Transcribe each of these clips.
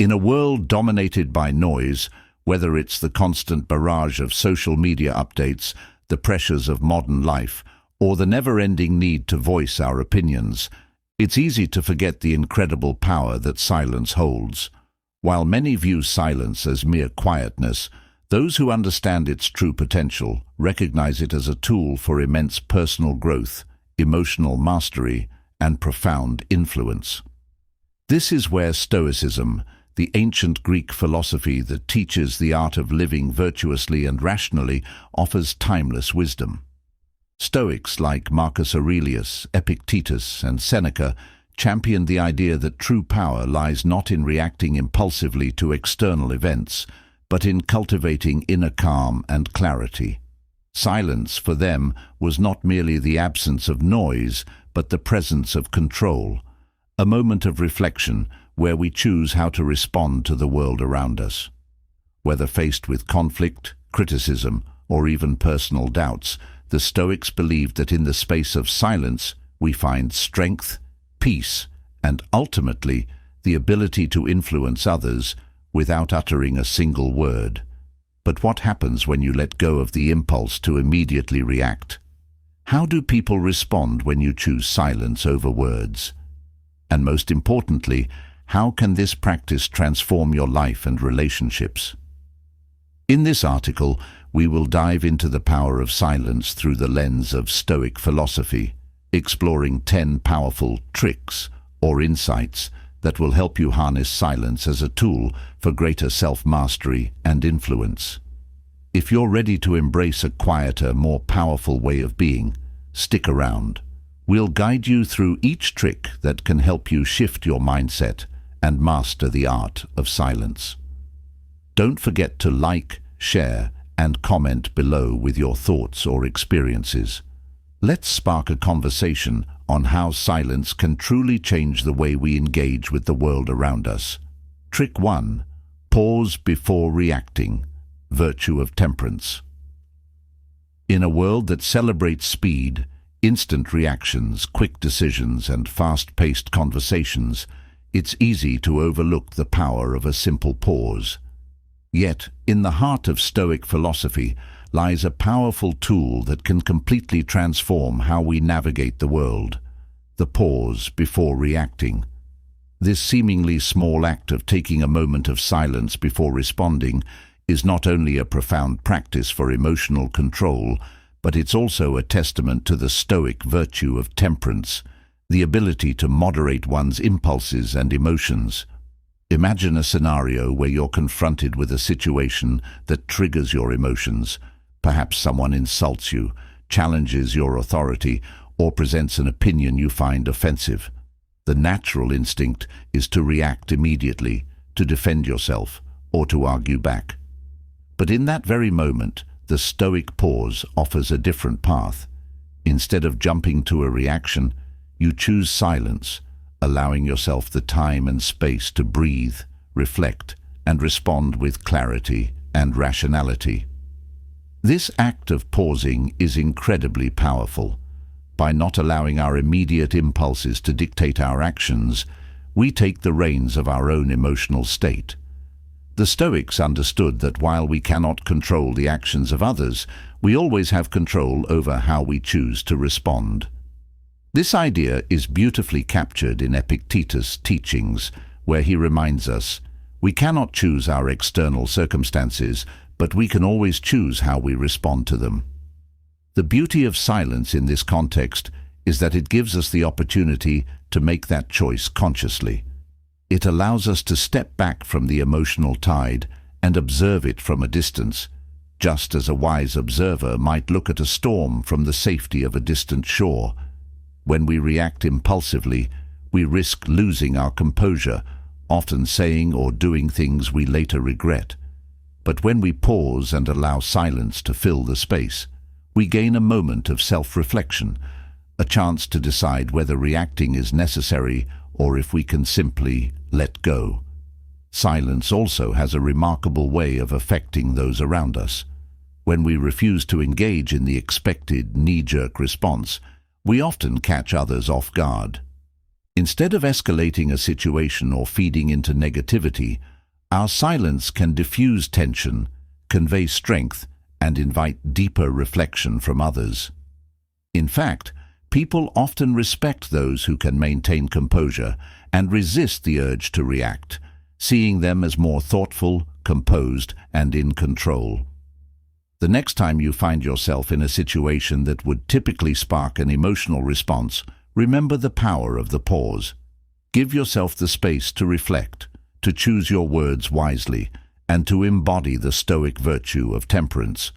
In a world dominated by noise, whether it's the constant barrage of social media updates, the pressures of modern life, or the never-ending need to voice our opinions, it's easy to forget the incredible power that silence holds. While many view silence as mere quietness, those who understand its true potential recognize it as a tool for immense personal growth, emotional mastery, and profound influence. This is where Stoicism, the ancient Greek philosophy that teaches the art of living virtuously and rationally, offers timeless wisdom. Stoics like Marcus Aurelius, Epictetus, and Seneca championed the idea that true power lies not in reacting impulsively to external events, but in cultivating inner calm and clarity. Silence, for them, was not merely the absence of noise, but the presence of control, a moment of reflection where we choose how to respond to the world around us. Whether faced with conflict, criticism, or even personal doubts, the Stoics believed that in the space of silence we find strength, peace, and ultimately the ability to influence others without uttering a single word. But what happens when you let go of the impulse to immediately react? How do people respond when you choose silence over words? And most importantly, how can this practice transform your life and relationships? In this article, we will dive into the power of silence through the lens of Stoic philosophy, exploring 10 powerful tricks or insights that will help you harness silence as a tool for greater self-mastery and influence. If you're ready to embrace a quieter, more powerful way of being, stick around. We'll guide you through each trick that can help you shift your mindset and master the art of silence. Don't forget to like, share, and comment below with your thoughts or experiences. Let's spark a conversation on how silence can truly change the way we engage with the world around us. Trick 1. Pause before reacting. Virtue of temperance. In a world that celebrates speed, instant reactions, quick decisions, and fast-paced conversations, it's easy to overlook the power of a simple pause. Yet, in the heart of Stoic philosophy lies a powerful tool that can completely transform how we navigate the world: the pause before reacting. This seemingly small act of taking a moment of silence before responding is not only a profound practice for emotional control, but it's also a testament to the Stoic virtue of temperance, the ability to moderate one's impulses and emotions. Imagine a scenario where you're confronted with a situation that triggers your emotions. Perhaps someone insults you, challenges your authority, or presents an opinion you find offensive. The natural instinct is to react immediately, to defend yourself, or to argue back. But in that very moment, the Stoic pause offers a different path. Instead of jumping to a reaction, you choose silence, allowing yourself the time and space to breathe, reflect, and respond with clarity and rationality. This act of pausing is incredibly powerful. By not allowing our immediate impulses to dictate our actions, we take the reins of our own emotional state. The Stoics understood that while we cannot control the actions of others, we always have control over how we choose to respond. This idea is beautifully captured in Epictetus' teachings, where he reminds us, we cannot choose our external circumstances, but we can always choose how we respond to them. The beauty of silence in this context is that it gives us the opportunity to make that choice consciously. It allows us to step back from the emotional tide and observe it from a distance, just as a wise observer might look at a storm from the safety of a distant shore. When we react impulsively, we risk losing our composure, often saying or doing things we later regret. But when we pause and allow silence to fill the space, we gain a moment of self-reflection, a chance to decide whether reacting is necessary or if we can simply let go. Silence also has a remarkable way of affecting those around us. When we refuse to engage in the expected knee-jerk response, we often catch others off guard. Instead of escalating a situation or feeding into negativity, our silence can diffuse tension, convey strength, and invite deeper reflection from others. In fact, people often respect those who can maintain composure and resist the urge to react, seeing them as more thoughtful, composed, and in control. The next time you find yourself in a situation that would typically spark an emotional response, remember the power of the pause. Give yourself the space to reflect, to choose your words wisely, and to embody the Stoic virtue of temperance.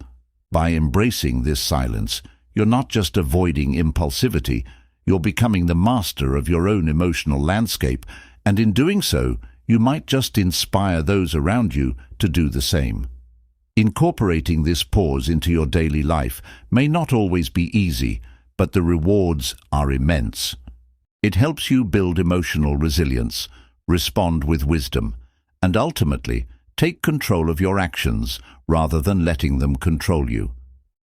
By embracing this silence, you're not just avoiding impulsivity, you're becoming the master of your own emotional landscape, and in doing so, you might just inspire those around you to do the same. Incorporating this pause into your daily life may not always be easy, but the rewards are immense. It helps you build emotional resilience, respond with wisdom, and ultimately take control of your actions rather than letting them control you.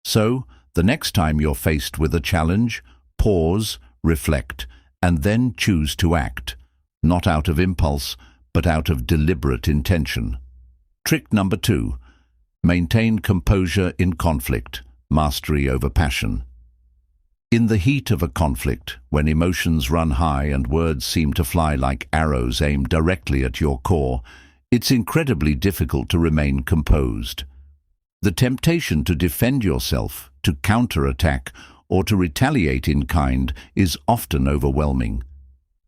So, the next time you're faced with a challenge, pause, reflect, and then choose to act, not out of impulse, but out of deliberate intention. Trick number 2. Maintain composure in conflict, mastery over passion. In the heat of a conflict, when emotions run high and words seem to fly like arrows aimed directly at your core, it's incredibly difficult to remain composed. The temptation to defend yourself, to counterattack, or to retaliate in kind is often overwhelming.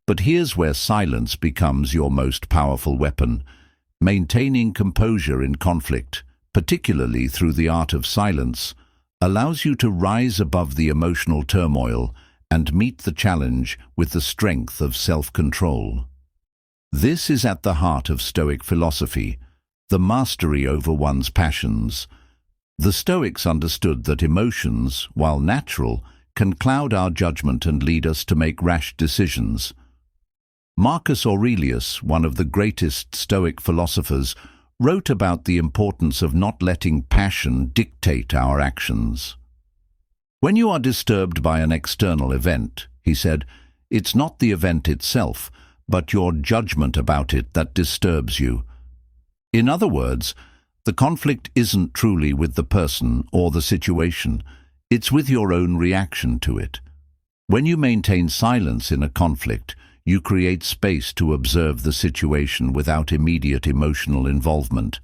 But here's where silence becomes your most powerful weapon. Maintaining composure in conflict, particularly through the art of silence, allows you to rise above the emotional turmoil and meet the challenge with the strength of self-control. This is at the heart of Stoic philosophy, the mastery over one's passions. The Stoics understood that emotions, while natural, can cloud our judgment and lead us to make rash decisions. Marcus Aurelius, one of the greatest Stoic philosophers, wrote about the importance of not letting passion dictate our actions. When you are disturbed by an external event, he said, it's not the event itself, but your judgment about it that disturbs you. In other words, the conflict isn't truly with the person or the situation, it's with your own reaction to it. When you maintain silence in a conflict, you create space to observe the situation without immediate emotional involvement.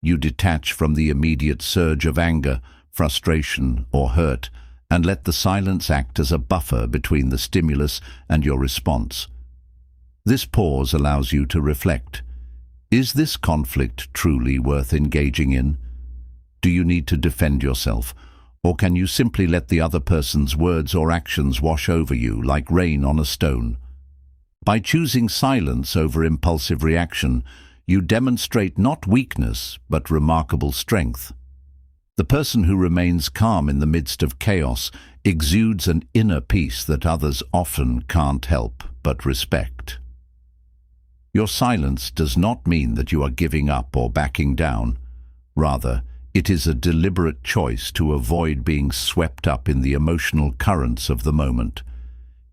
You detach from the immediate surge of anger, frustration, or hurt, and let the silence act as a buffer between the stimulus and your response. This pause allows you to reflect. Is this conflict truly worth engaging in? Do you need to defend yourself, or can you simply let the other person's words or actions wash over you like rain on a stone? By choosing silence over impulsive reaction, you demonstrate not weakness, but remarkable strength. The person who remains calm in the midst of chaos exudes an inner peace that others often can't help but respect. Your silence does not mean that you are giving up or backing down. Rather, it is a deliberate choice to avoid being swept up in the emotional currents of the moment.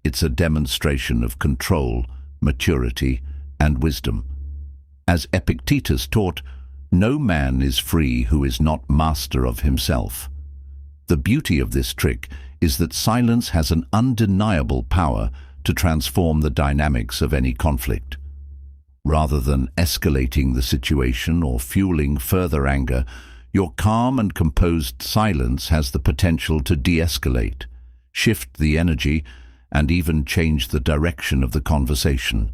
It's a demonstration of control, maturity, and wisdom. As Epictetus taught, no man is free who is not master of himself. The beauty of this trick is that silence has an undeniable power to transform the dynamics of any conflict. Rather than escalating the situation or fueling further anger, your calm and composed silence has the potential to de-escalate, shift the energy, and even change the direction of the conversation.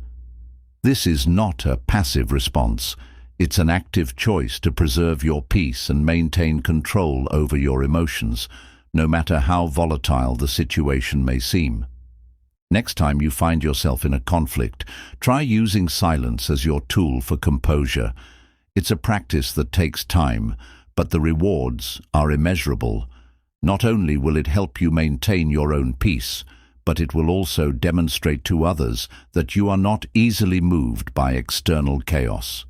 This is not a passive response. It's an active choice to preserve your peace and maintain control over your emotions, no matter how volatile the situation may seem. Next time you find yourself in a conflict, try using silence as your tool for composure. It's a practice that takes time, but the rewards are immeasurable. Not only will it help you maintain your own peace, but it will also demonstrate to others that you are not easily moved by external chaos.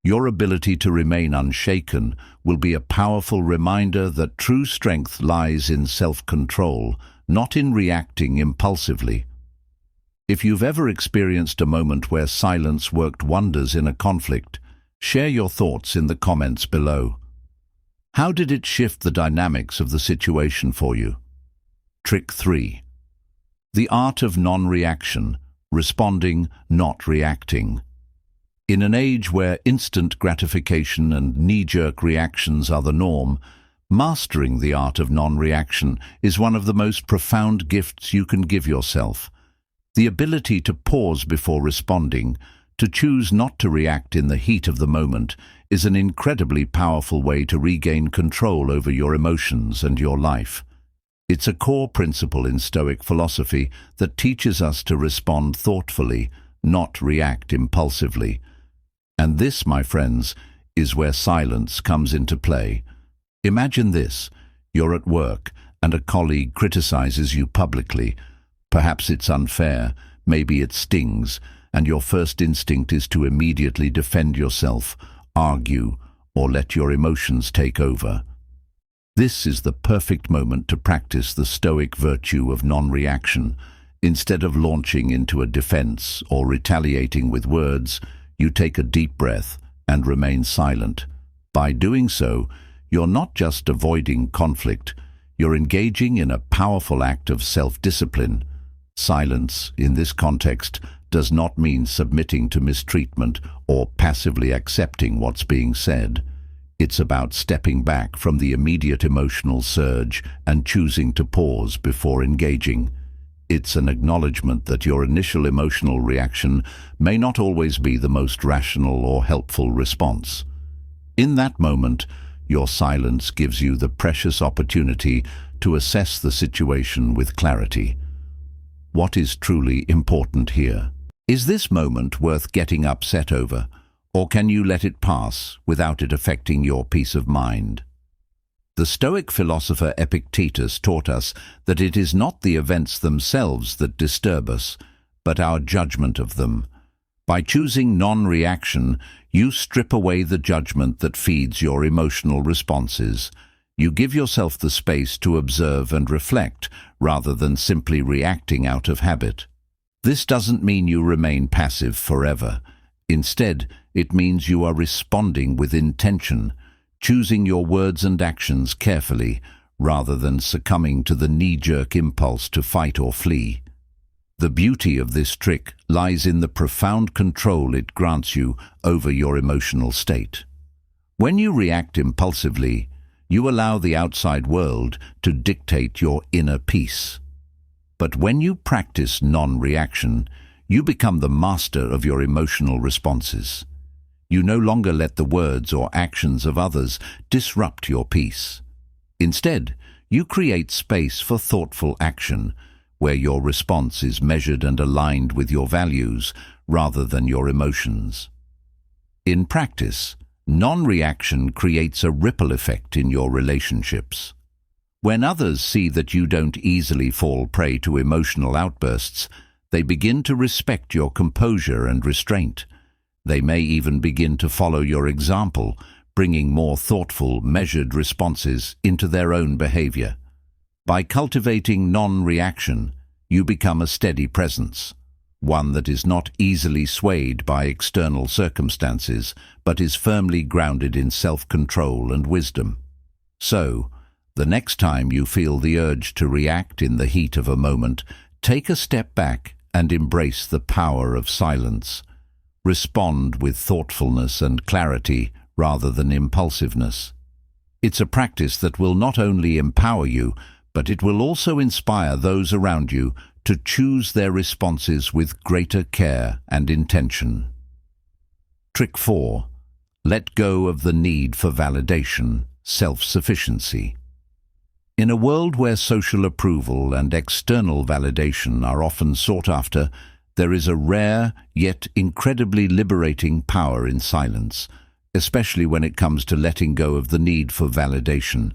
Your ability to remain unshaken will be a powerful reminder that true strength lies in self-control, not in reacting impulsively. If you've ever experienced a moment where silence worked wonders in a conflict, share your thoughts in the comments below. How did it shift the dynamics of the situation for you? Trick 3. The art of non-reaction, responding, not reacting. In an age where instant gratification and knee-jerk reactions are the norm, mastering the art of non-reaction is one of the most profound gifts you can give yourself. The ability to pause before responding, to choose not to react in the heat of the moment, is an incredibly powerful way to regain control over your emotions and your life. It's a core principle in Stoic philosophy that teaches us to respond thoughtfully, not react impulsively. And this, my friends, is where silence comes into play. Imagine this: you're at work and a colleague criticizes you publicly. Perhaps it's unfair, maybe it stings, and your first instinct is to immediately defend yourself, argue, or let your emotions take over. This is the perfect moment to practice the Stoic virtue of non-reaction. Instead of launching into a defense or retaliating with words, you take a deep breath and remain silent. By doing so, you're not just avoiding conflict, you're engaging in a powerful act of self-discipline. Silence, in this context, does not mean submitting to mistreatment or passively accepting what's being said. It's about stepping back from the immediate emotional surge and choosing to pause before engaging. It's an acknowledgement that your initial emotional reaction may not always be the most rational or helpful response. In that moment, your silence gives you the precious opportunity to assess the situation with clarity. What is truly important here? Is this moment worth getting upset over, or can you let it pass without it affecting your peace of mind? The Stoic philosopher Epictetus taught us that it is not the events themselves that disturb us, but our judgment of them. By choosing non-reaction, you strip away the judgment that feeds your emotional responses. You give yourself the space to observe and reflect, rather than simply reacting out of habit. This doesn't mean you remain passive forever. Instead, it means you are responding with intention, choosing your words and actions carefully, rather than succumbing to the knee-jerk impulse to fight or flee. The beauty of this trick lies in the profound control it grants you over your emotional state. When you react impulsively, you allow the outside world to dictate your inner peace. But when you practice non-reaction, you become the master of your emotional responses. You no longer let the words or actions of others disrupt your peace. Instead, you create space for thoughtful action, where your response is measured and aligned with your values rather than your emotions. In practice, non-reaction creates a ripple effect in your relationships. When others see that you don't easily fall prey to emotional outbursts, they begin to respect your composure and restraint. They may even begin to follow your example, bringing more thoughtful, measured responses into their own behavior. By cultivating non-reaction, you become a steady presence, one that is not easily swayed by external circumstances, but is firmly grounded in self-control and wisdom. So, the next time you feel the urge to react in the heat of a moment, take a step back and embrace the power of silence. Respond with thoughtfulness and clarity rather than impulsiveness. It's a practice that will not only empower you, but it will also inspire those around you to choose their responses with greater care and intention. Trick 4. Let go of the need for validation, self-sufficiency. In a world where social approval and external validation are often sought after, there is a rare yet incredibly liberating power in silence, especially when it comes to letting go of the need for validation.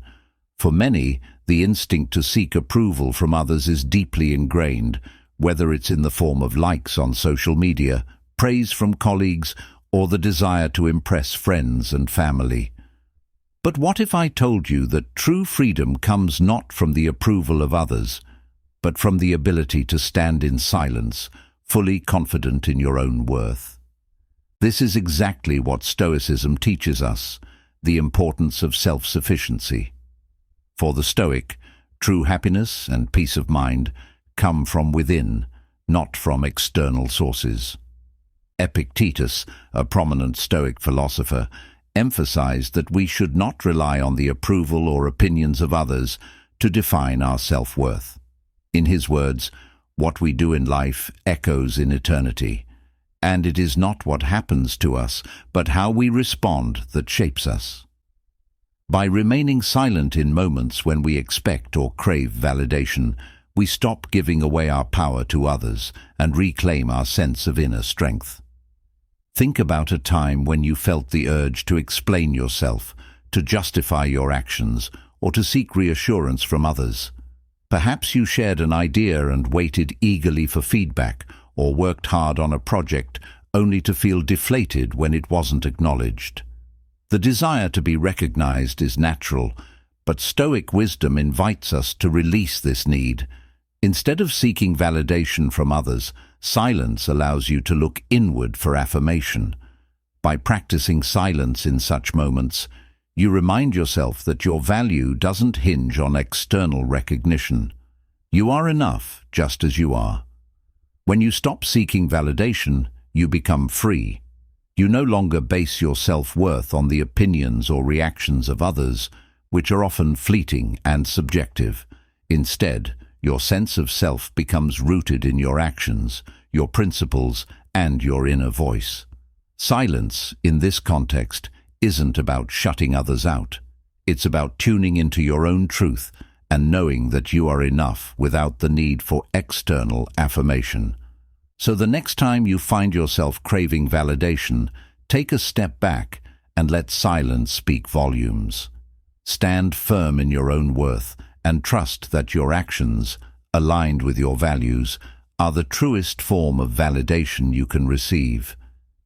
For many, the instinct to seek approval from others is deeply ingrained, whether it's in the form of likes on social media, praise from colleagues, or the desire to impress friends and family. But what if I told you that true freedom comes not from the approval of others, but from the ability to stand in silence, fully confident in your own worth. This is exactly what Stoicism teaches us, the importance of self-sufficiency. For the Stoic, true happiness and peace of mind come from within, not from external sources. Epictetus, a prominent Stoic philosopher, emphasized that we should not rely on the approval or opinions of others to define our self-worth. In his words, what we do in life echoes in eternity, and it is not what happens to us, but how we respond that shapes us. By remaining silent in moments when we expect or crave validation, we stop giving away our power to others and reclaim our sense of inner strength. Think about a time when you felt the urge to explain yourself, to justify your actions, or to seek reassurance from others. Perhaps you shared an idea and waited eagerly for feedback, or worked hard on a project only to feel deflated when it wasn't acknowledged. The desire to be recognized is natural, but Stoic wisdom invites us to release this need. Instead of seeking validation from others, silence allows you to look inward for affirmation. By practicing silence in such moments, you remind yourself that your value doesn't hinge on external recognition. You are enough just as you are. When you stop seeking validation, you become free. You no longer base your self-worth on the opinions or reactions of others, which are often fleeting and subjective. Instead, your sense of self becomes rooted in your actions, your principles, and your inner voice. Silence, in this context, isn't about shutting others out. It's about tuning into your own truth and knowing that you are enough without the need for external affirmation. So the next time you find yourself craving validation, take a step back and let silence speak volumes. Stand firm in your own worth and trust that your actions, aligned with your values, are the truest form of validation you can receive.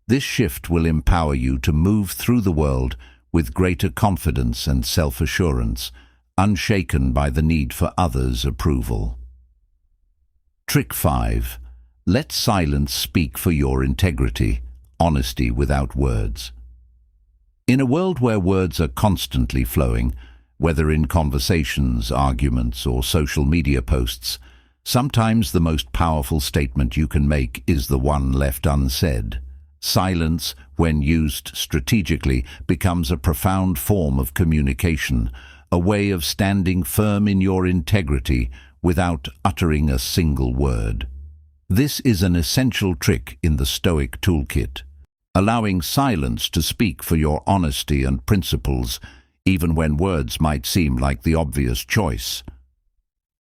This shift will empower you to move through the world with greater confidence and self-assurance, unshaken by the need for others' approval. Trick 5. Let silence speak for your integrity, honesty without words. In a world where words are constantly flowing, whether in conversations, arguments, or social media posts, sometimes the most powerful statement you can make is the one left unsaid. Silence, when used strategically, becomes a profound form of communication, a way of standing firm in your integrity without uttering a single word. This is an essential trick in the Stoic toolkit, allowing silence to speak for your honesty and principles, even when words might seem like the obvious choice.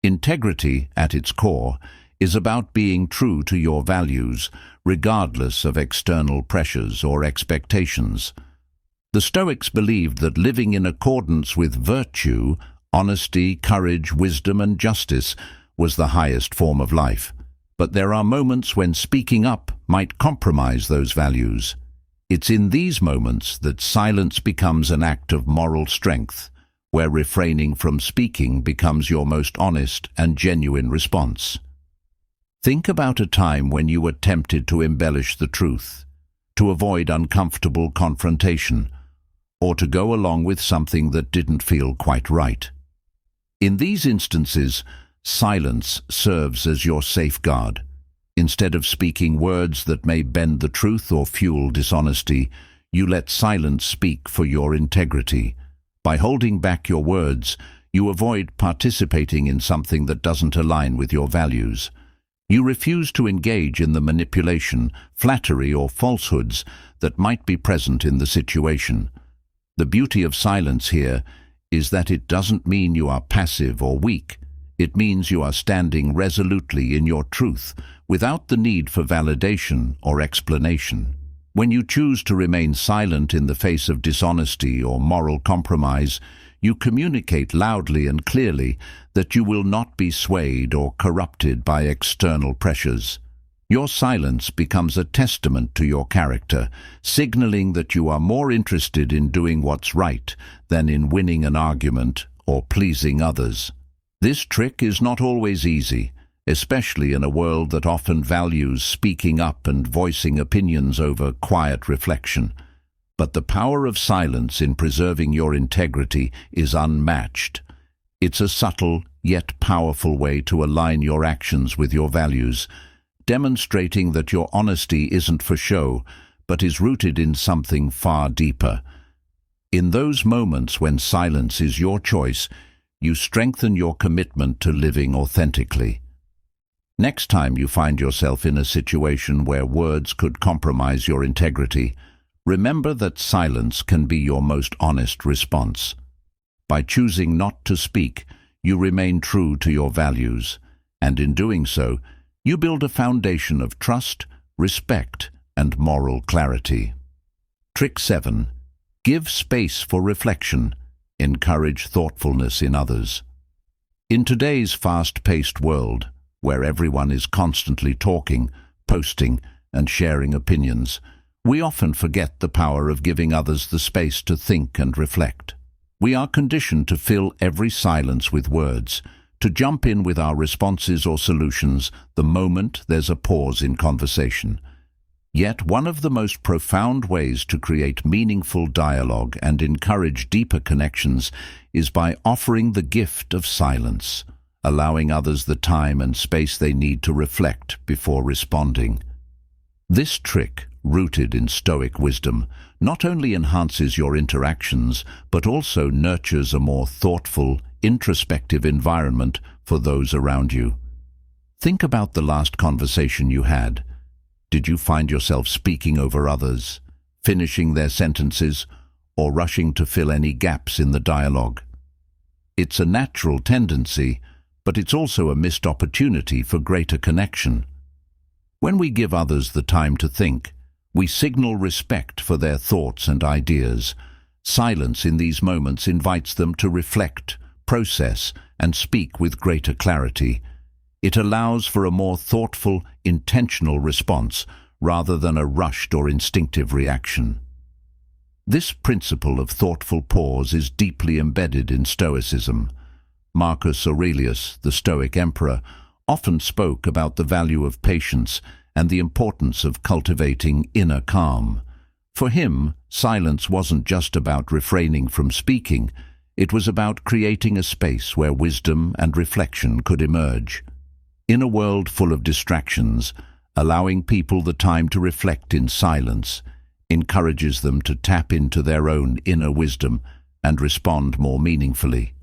Integrity, at its core, is about being true to your values, regardless of external pressures or expectations. The Stoics believed that living in accordance with virtue, honesty, courage, wisdom, and justice was the highest form of life. But there are moments when speaking up might compromise those values. It's in these moments that silence becomes an act of moral strength, where refraining from speaking becomes your most honest and genuine response. Think about a time when you were tempted to embellish the truth, to avoid uncomfortable confrontation, or to go along with something that didn't feel quite right. In these instances, silence serves as your safeguard. Instead of speaking words that may bend the truth or fuel dishonesty, you let silence speak for your integrity. By holding back your words, you avoid participating in something that doesn't align with your values. You refuse to engage in the manipulation, flattery, or falsehoods that might be present in the situation. The beauty of silence here is that it doesn't mean you are passive or weak. It means you are standing resolutely in your truth, without the need for validation or explanation. When you choose to remain silent in the face of dishonesty or moral compromise, you communicate loudly and clearly that you will not be swayed or corrupted by external pressures. Your silence becomes a testament to your character, signaling that you are more interested in doing what's right than in winning an argument or pleasing others. This trick is not always easy, especially in a world that often values speaking up and voicing opinions over quiet reflection. But the power of silence in preserving your integrity is unmatched. It's a subtle yet powerful way to align your actions with your values, demonstrating that your honesty isn't for show, but is rooted in something far deeper. In those moments when silence is your choice, you strengthen your commitment to living authentically. Next time you find yourself in a situation where words could compromise your integrity, remember that silence can be your most honest response. By choosing not to speak, you remain true to your values, and in doing so, you build a foundation of trust, respect, and moral clarity. Trick 7. Give space for reflection. Encourage thoughtfulness in others. In today's fast-paced world, where everyone is constantly talking, posting, and sharing opinions, we often forget the power of giving others the space to think and reflect. We are conditioned to fill every silence with words, to jump in with our responses or solutions the moment there's a pause in conversation. Yet one of the most profound ways to create meaningful dialogue and encourage deeper connections is by offering the gift of silence, allowing others the time and space they need to reflect before responding. This trick, rooted in Stoic wisdom, not only enhances your interactions, but also nurtures a more thoughtful, introspective environment for those around you. Think about the last conversation you had. Did you find yourself speaking over others, finishing their sentences, or rushing to fill any gaps in the dialogue? It's a natural tendency, but it's also a missed opportunity for greater connection. When we give others the time to think, we signal respect for their thoughts and ideas. Silence in these moments invites them to reflect, process, and speak with greater clarity. It allows for a more thoughtful, intentional response rather than a rushed or instinctive reaction. This principle of thoughtful pause is deeply embedded in Stoicism. Marcus Aurelius, the Stoic emperor, often spoke about the value of patience and the importance of cultivating inner calm. For him, silence wasn't just about refraining from speaking, it was about creating a space where wisdom and reflection could emerge. In a world full of distractions, allowing people the time to reflect in silence encourages them to tap into their own inner wisdom and respond more meaningfully.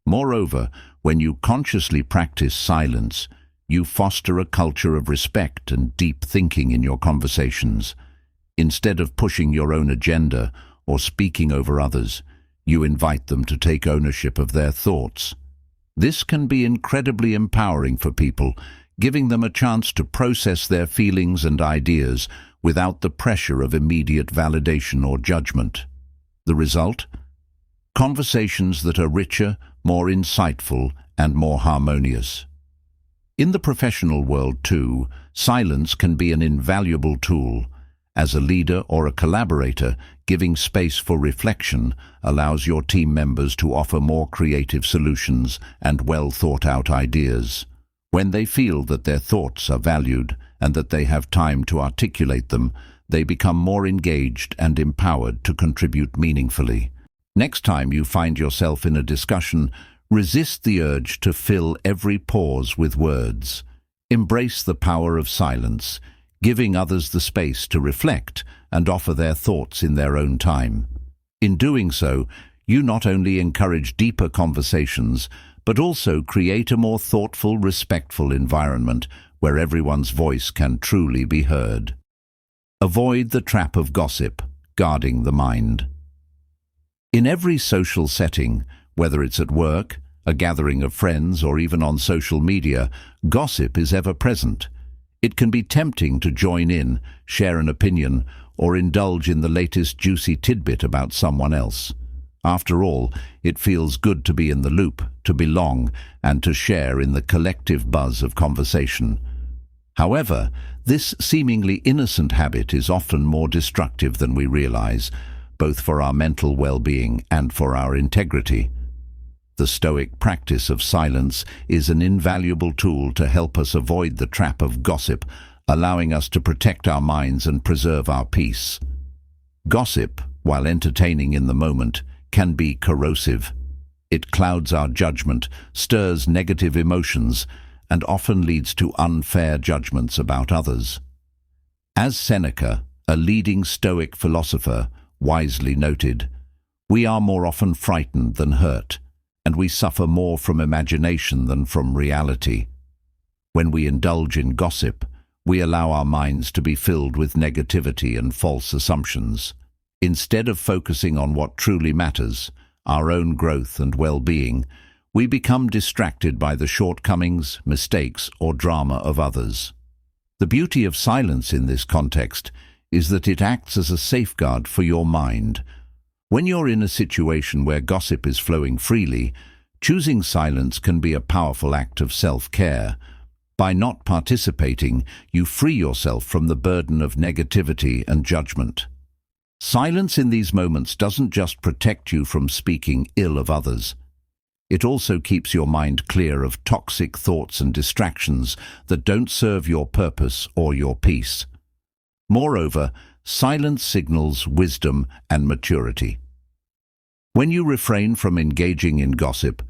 Moreover, when you consciously practice silence, you foster a culture of respect and deep thinking in your conversations. Instead of pushing your own agenda or speaking over others, you invite them to take ownership of their thoughts. This can be incredibly empowering for people, giving them a chance to process their feelings and ideas without the pressure of immediate validation or judgment. The result? Conversations that are richer, more insightful, and more harmonious. In the professional world, too, silence can be an invaluable tool. As a leader or a collaborator, giving space for reflection allows your team members to offer more creative solutions and well-thought-out ideas. When they feel that their thoughts are valued and that they have time to articulate them, they become more engaged and empowered to contribute meaningfully. Next time you find yourself in a discussion, resist the urge to fill every pause with words. Embrace the power of silence, giving others the space to reflect and offer their thoughts in their own time. In doing so, you not only encourage deeper conversations, but also create a more thoughtful, respectful environment where everyone's voice can truly be heard. Avoid the trap of gossip, guarding the mind. In every social setting, whether it's at work, a gathering of friends, or even on social media, gossip is ever present. It can be tempting to join in, share an opinion, or indulge in the latest juicy tidbit about someone else. After all, it feels good to be in the loop, to belong, and to share in the collective buzz of conversation. However, this seemingly innocent habit is often more destructive than we realize, both for our mental well-being and for our integrity. The Stoic practice of silence is an invaluable tool to help us avoid the trap of gossip, allowing us to protect our minds and preserve our peace. Gossip, while entertaining in the moment, can be corrosive. It clouds our judgment, stirs negative emotions, and often leads to unfair judgments about others. As Seneca, a leading Stoic philosopher, wisely noted, "We are more often frightened than hurt, and we suffer more from imagination than from reality." When we indulge in gossip, we allow our minds to be filled with negativity and false assumptions. Instead of focusing on what truly matters, our own growth and well-being, we become distracted by the shortcomings, mistakes, or drama of others. The beauty of silence in this context is that it acts as a safeguard for your mind. When you're in a situation where gossip is flowing freely, choosing silence can be a powerful act of self-care. By not participating, you free yourself from the burden of negativity and judgment. Silence in these moments doesn't just protect you from speaking ill of others. It also keeps your mind clear of toxic thoughts and distractions that don't serve your purpose or your peace. Moreover, silence signals wisdom and maturity. When you refrain from engaging in gossip,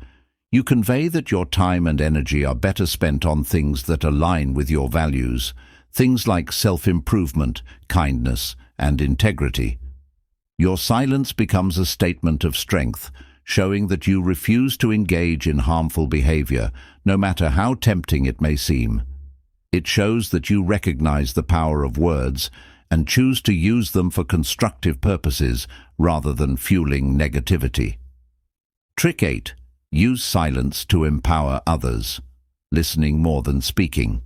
you convey that your time and energy are better spent on things that align with your values, things like self-improvement, kindness, and integrity. Your silence becomes a statement of strength, showing that you refuse to engage in harmful behavior, no matter how tempting it may seem. It shows that you recognize the power of words and choose to use them for constructive purposes rather than fueling negativity. Trick 8. Use silence to empower others, listening more than speaking.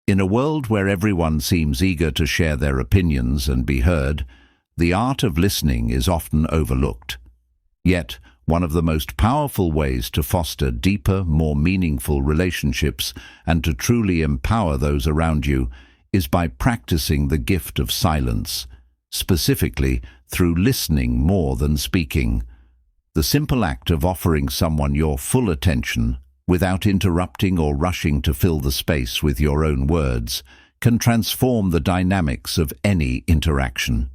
In a world where everyone seems eager to share their opinions and be heard, the art of listening is often overlooked. Yet, one of the most powerful ways to foster deeper, more meaningful relationships and to truly empower those around you is by practicing the gift of silence, specifically through listening more than speaking. The simple act of offering someone your full attention, without interrupting or rushing to fill the space with your own words, can transform the dynamics of any interaction.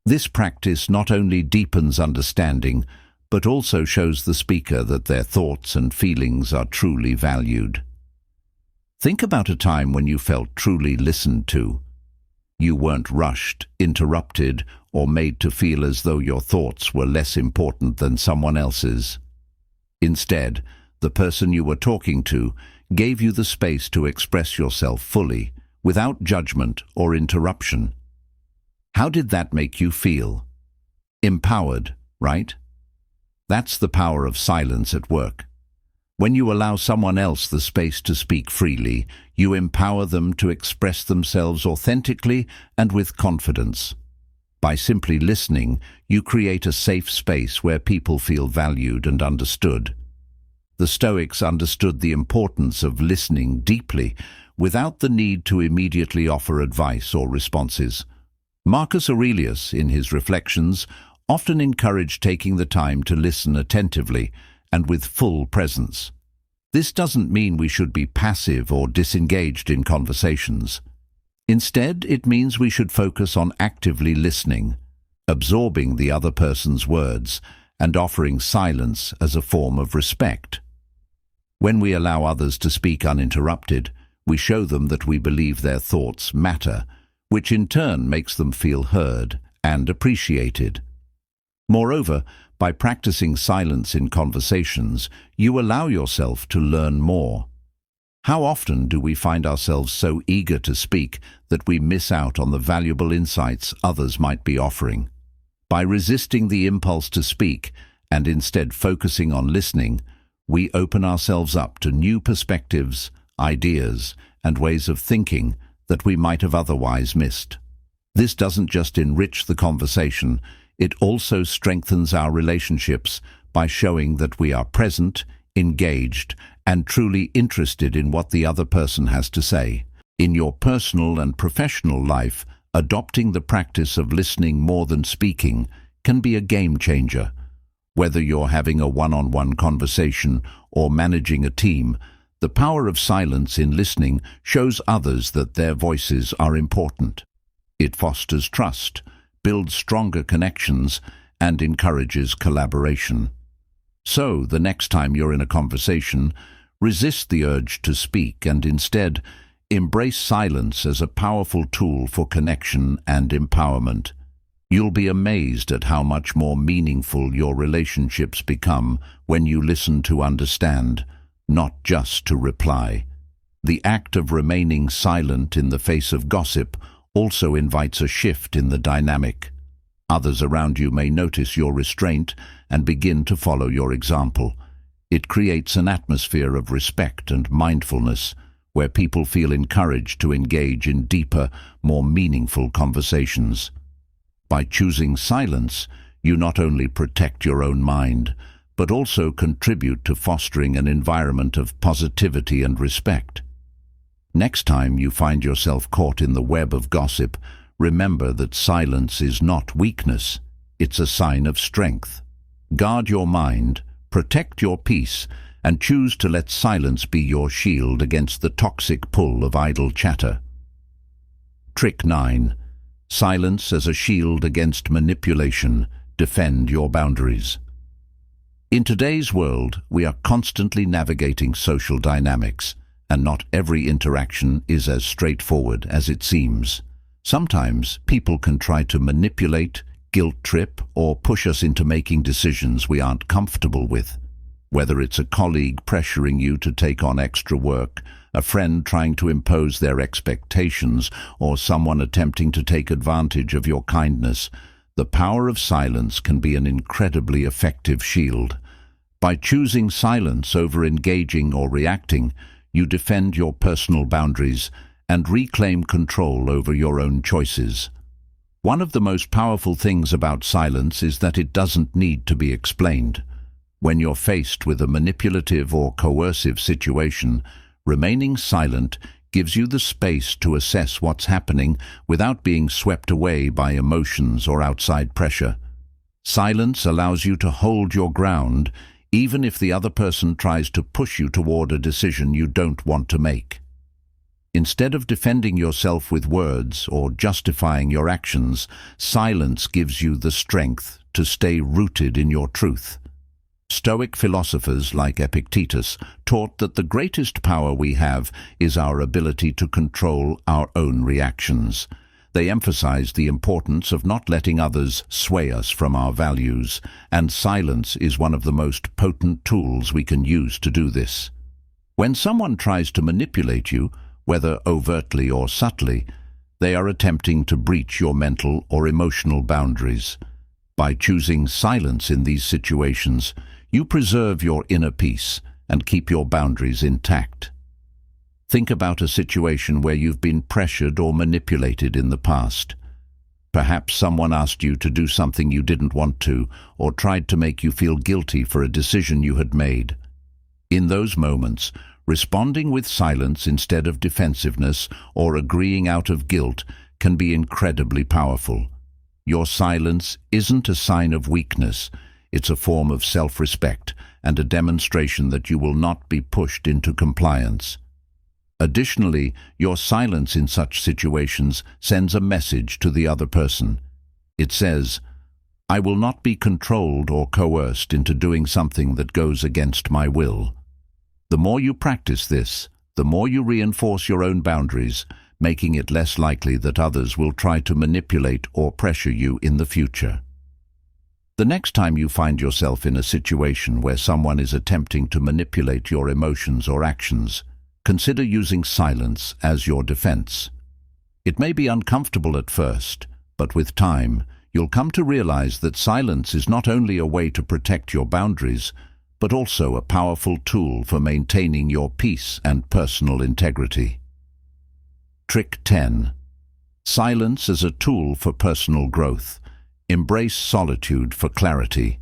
This practice not only deepens understanding, but also shows the speaker that their thoughts and feelings are truly valued. Think about a time when you felt truly listened to. You weren't rushed, interrupted, or made to feel as though your thoughts were less important than someone else's. Instead, the person you were talking to gave you the space to express yourself fully, without judgment or interruption. How did that make you feel? Empowered, right? That's the power of silence at work. When you allow someone else the space to speak freely, you empower them to express themselves authentically and with confidence. By simply listening, you create a safe space where people feel valued and understood. The Stoics understood the importance of listening deeply, without the need to immediately offer advice or responses. Marcus Aurelius, in his Reflections, often encouraged taking the time to listen attentively and with full presence. This doesn't mean we should be passive or disengaged in conversations. Instead, it means we should focus on actively listening, absorbing the other person's words, and offering silence as a form of respect. When we allow others to speak uninterrupted, we show them that we believe their thoughts matter, which in turn makes them feel heard and appreciated. Moreover, by practicing silence in conversations, you allow yourself to learn more. How often do we find ourselves so eager to speak that we miss out on the valuable insights others might be offering? By resisting the impulse to speak and instead focusing on listening, we open ourselves up to new perspectives, ideas, and ways of thinking that we might have otherwise missed. This doesn't just enrich the conversation, it also strengthens our relationships by showing that we are present, engaged, and truly interested in what the other person has to say. In your personal and professional life, adopting the practice of listening more than speaking can be a game changer. Whether you're having a one-on-one conversation or managing a team, the power of silence in listening shows others that their voices are important. It fosters trust, builds stronger connections, and encourages collaboration. So, the next time you're in a conversation, resist the urge to speak and instead embrace silence as a powerful tool for connection and empowerment. You'll be amazed at how much more meaningful your relationships become when you listen to understand, not just to reply. The act of remaining silent in the face of gossip also invites a shift in the dynamic. Others around you may notice your restraint and begin to follow your example. It creates an atmosphere of respect and mindfulness, where people feel encouraged to engage in deeper, more meaningful conversations. By choosing silence, you not only protect your own mind, but also contribute to fostering an environment of positivity and respect. Next time you find yourself caught in the web of gossip, remember that silence is not weakness, it's a sign of strength. Guard your mind, protect your peace, and choose to let silence be your shield against the toxic pull of idle chatter. Trick 9. Silence as a shield against manipulation. Defend your boundaries. In today's world, we are constantly navigating social dynamics, and not every interaction is as straightforward as it seems. Sometimes people can try to manipulate, guilt-trip, or push us into making decisions we aren't comfortable with. Whether it's a colleague pressuring you to take on extra work, a friend trying to impose their expectations, or someone attempting to take advantage of your kindness, the power of silence can be an incredibly effective shield. By choosing silence over engaging or reacting, you defend your personal boundaries and reclaim control over your own choices. One of the most powerful things about silence is that it doesn't need to be explained. When you're faced with a manipulative or coercive situation, remaining silent gives you the space to assess what's happening without being swept away by emotions or outside pressure. Silence allows you to hold your ground, even if the other person tries to push you toward a decision you don't want to make. Instead of defending yourself with words or justifying your actions, silence gives you the strength to stay rooted in your truth. Stoic philosophers like Epictetus taught that the greatest power we have is our ability to control our own reactions. They emphasized the importance of not letting others sway us from our values, and silence is one of the most potent tools we can use to do this. When someone tries to manipulate you, whether overtly or subtly, they are attempting to breach your mental or emotional boundaries. By choosing silence in these situations, you preserve your inner peace and keep your boundaries intact. Think about a situation where you've been pressured or manipulated in the past. Perhaps someone asked you to do something you didn't want to, or tried to make you feel guilty for a decision you had made. In those moments, responding with silence instead of defensiveness or agreeing out of guilt can be incredibly powerful. Your silence isn't a sign of weakness. It's a form of self-respect and a demonstration that you will not be pushed into compliance. Additionally, your silence in such situations sends a message to the other person. It says, "I will not be controlled or coerced into doing something that goes against my will." The more you practice this, the more you reinforce your own boundaries, making it less likely that others will try to manipulate or pressure you in the future. The next time you find yourself in a situation where someone is attempting to manipulate your emotions or actions, consider using silence as your defense. It may be uncomfortable at first, but with time, you'll come to realize that silence is not only a way to protect your boundaries, but also a powerful tool for maintaining your peace and personal integrity. Trick 10. Silence as a tool for personal growth. Embrace solitude for clarity.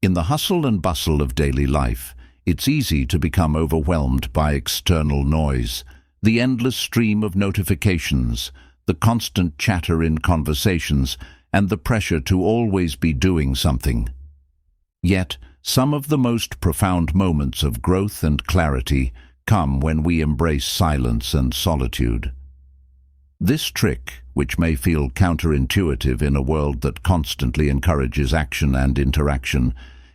In the hustle and bustle of daily life, it's easy to become overwhelmed by external noise, the endless stream of notifications, the constant chatter in conversations, and the pressure to always be doing something. Yet, some of the most profound moments of growth and clarity come when we embrace silence and solitude. This trick, which may feel counterintuitive in a world that constantly encourages action and interaction,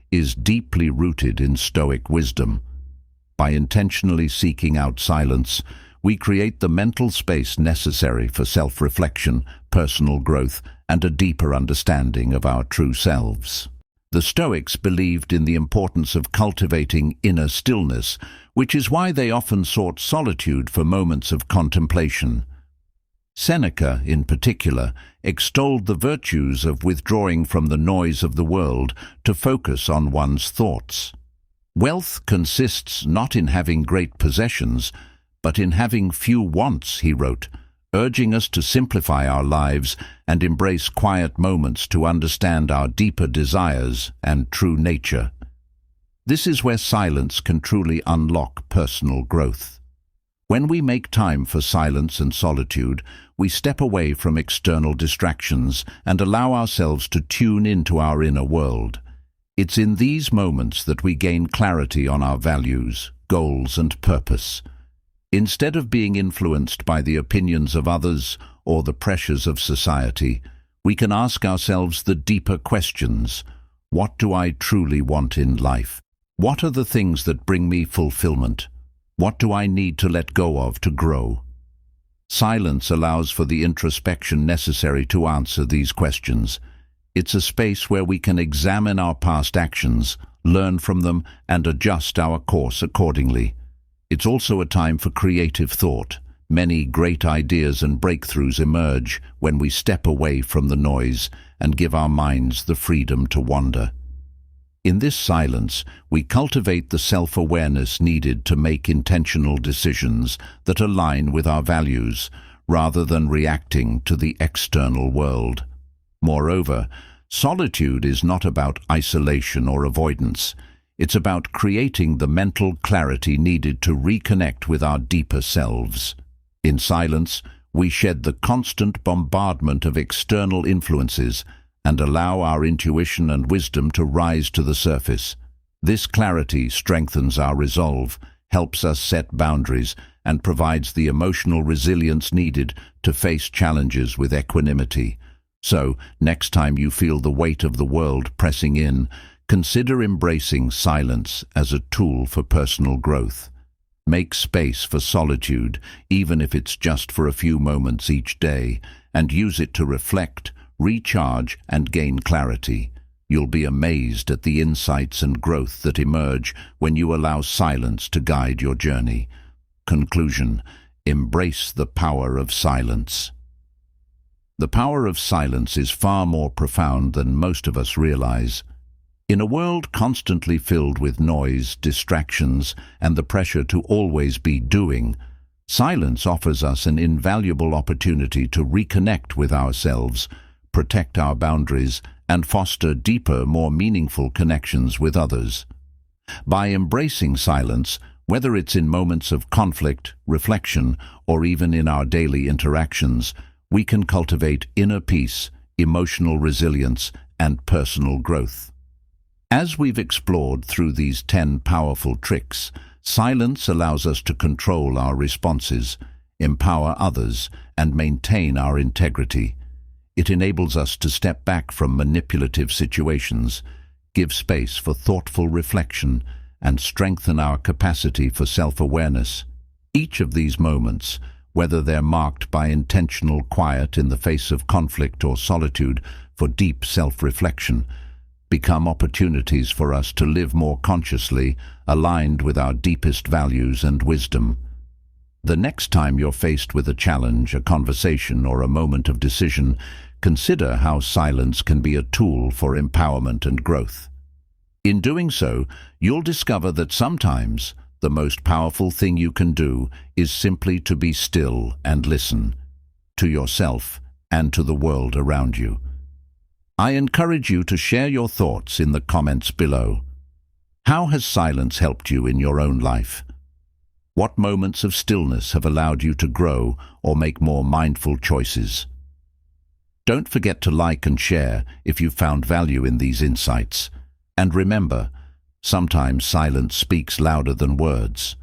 is deeply rooted in Stoic wisdom. By intentionally seeking out silence, we create the mental space necessary for self-reflection, personal growth, and a deeper understanding of our true selves. The Stoics believed in the importance of cultivating inner stillness, which is why they often sought solitude for moments of contemplation. Seneca, in particular, extolled the virtues of withdrawing from the noise of the world to focus on one's thoughts. Wealth consists not in having great possessions, but in having few wants, he wrote, urging us to simplify our lives and embrace quiet moments to understand our deeper desires and true nature. This is where silence can truly unlock personal growth. When we make time for silence and solitude, we step away from external distractions and allow ourselves to tune into our inner world. It's in these moments that we gain clarity on our values, goals, and purpose. Instead of being influenced by the opinions of others or the pressures of society, we can ask ourselves the deeper questions. What do I truly want in life? What are the things that bring me fulfillment? What do I need to let go of to grow? Silence allows for the introspection necessary to answer these questions. It's a space where we can examine our past actions, learn from them, and adjust our course accordingly. It's also a time for creative thought. Many great ideas and breakthroughs emerge when we step away from the noise and give our minds the freedom to wander. In this silence, we cultivate the self-awareness needed to make intentional decisions that align with our values, rather than reacting to the external world. Moreover, solitude is not about isolation or avoidance. It's about creating the mental clarity needed to reconnect with our deeper selves. In silence, we shed the constant bombardment of external influences and allow our intuition and wisdom to rise to the surface. This clarity strengthens our resolve, helps us set boundaries, and provides the emotional resilience needed to face challenges with equanimity. So, next time you feel the weight of the world pressing in, consider embracing silence as a tool for personal growth. Make space for solitude, even if it's just for a few moments each day, and use it to reflect, recharge, and gain clarity. You'll be amazed at the insights and growth that emerge when you allow silence to guide your journey. Conclusion: embrace the power of silence. The power of silence is far more profound than most of us realize. In a world constantly filled with noise, distractions, and the pressure to always be doing, silence offers us an invaluable opportunity to reconnect with ourselves, protect our boundaries, and foster deeper, more meaningful connections with others. By embracing silence, whether it's in moments of conflict, reflection, or even in our daily interactions, we can cultivate inner peace, emotional resilience, and personal growth. As we've explored through these 10 powerful tricks, silence allows us to control our responses, empower others, and maintain our integrity. It enables us to step back from manipulative situations, give space for thoughtful reflection, and strengthen our capacity for self-awareness. Each of these moments, whether they're marked by intentional quiet in the face of conflict or solitude for deep self-reflection, become opportunities for us to live more consciously, aligned with our deepest values and wisdom. The next time you're faced with a challenge, a conversation, or a moment of decision, consider how silence can be a tool for empowerment and growth. In doing so, you'll discover that sometimes the most powerful thing you can do is simply to be still and listen to yourself and to the world around you. I encourage you to share your thoughts in the comments below. How has silence helped you in your own life? What moments of stillness have allowed you to grow or make more mindful choices? Don't forget to like and share if you found value in these insights. And remember, sometimes silence speaks louder than words.